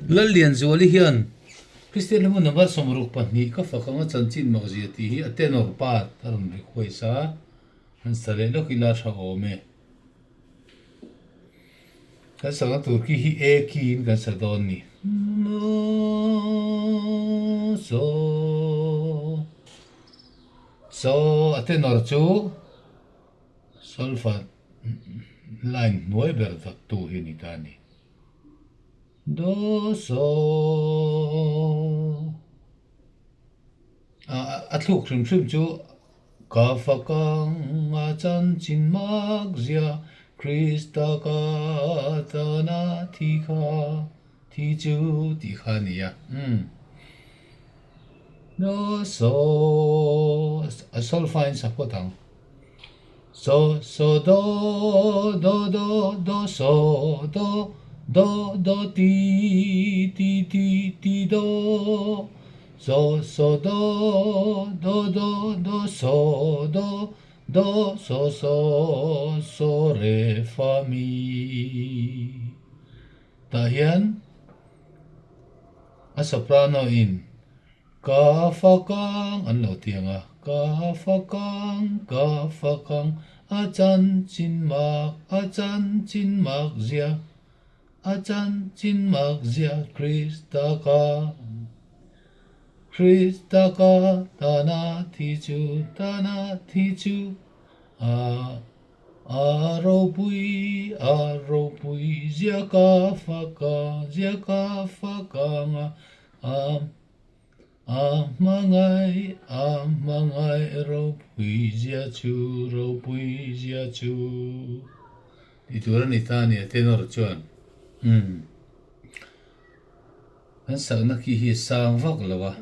Lallianzuali hian Christian lemu number somruk pani ka fakanga chanchin makzia ti hi TENOR pat aron ri khoisa han sale lo kila tha ome ka sanga turki hi e kin kan sadon ni no so TENOR chu solfa line nuai ber tak tu hi ni tani do so atluk hrim hrim chu ka fakang chanchin makzia Krista ka tana thi kha thi chu ti kha ni ya do so sol fine sapotang so do so do ti do so do so so re fa mi ta hian a soprano in ka fakang an lo tianga ka fakang a chanchin makzia Krista ka tana thi chu aro pui zia ka fakang mangai ro pui zia chu ituran itani tenor chuan han sakna ki hi sang vak lawa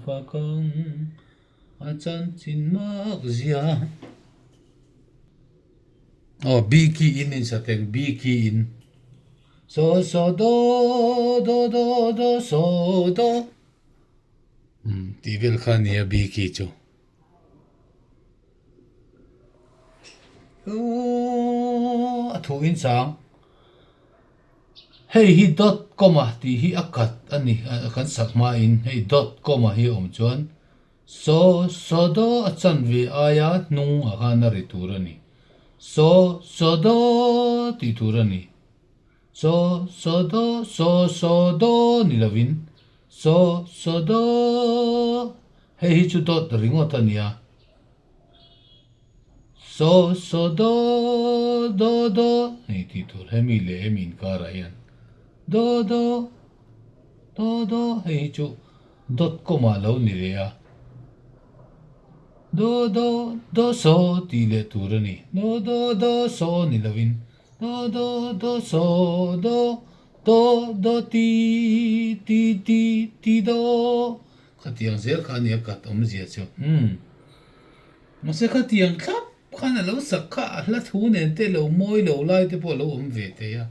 fakang chanchin makzia B key in sateng B key in so do so do ti vel khania B key chu thu in sang hei hi dot comma ti hi akat ani kan sakma in hei dot comma hi om chuan so do achan ve aya nung akana ri turani so do ti turani so do ni lovin so do hei hi chu dot ringot ania so do ni ti tur hemi le hemin kara yan do hei chu dot comma lo ni le ya do so ti le turani do so ni lovin do so do ti do khatiang zel khania kat om zia chu mase khatiang khap khana lo sakha hla thu nen te lo moi lo lai te po lo om ve te ya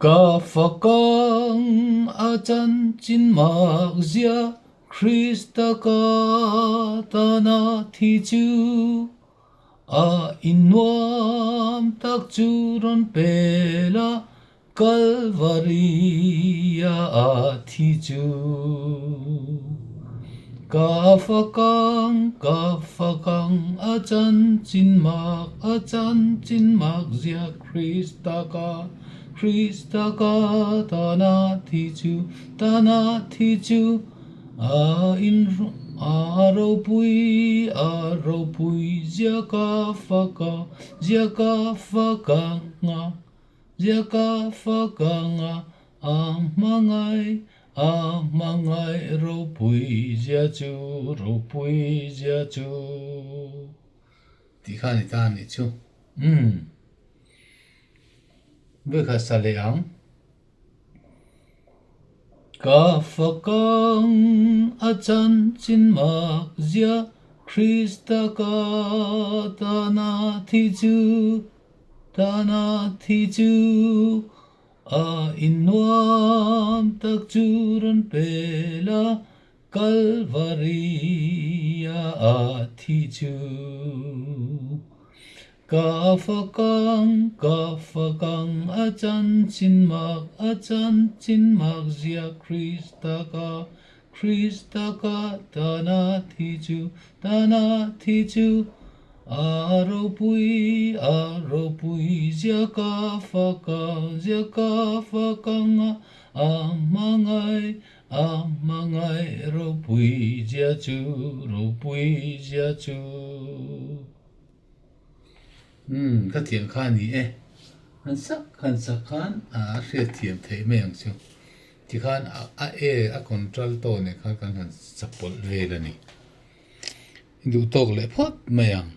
ka fakang a chanchin makzia Krista ka tana thi chu a inwam tak chu ron pela Calvaria a thi chu ka fakang a chanchin makzia Krista ka tana thi chu aro pui zia ka fakanga mangai ro pui zia chu ti khani ta ni chu ve kha sale ang ka fakang a chanchin makzia Krista ka tana thi chu a in nuam tak churan pela Calvaria a thi chu ka fakang a chanchin makzia Krista ka tana thi chu aro pui zia ka fakang amangai ro pui zia chu cái thiền khan gì ấy hắn sắc khan sẽ thiền thấy mấy anh chứ thì khan control to này khan support về là này đủ to lại phốt mấy anh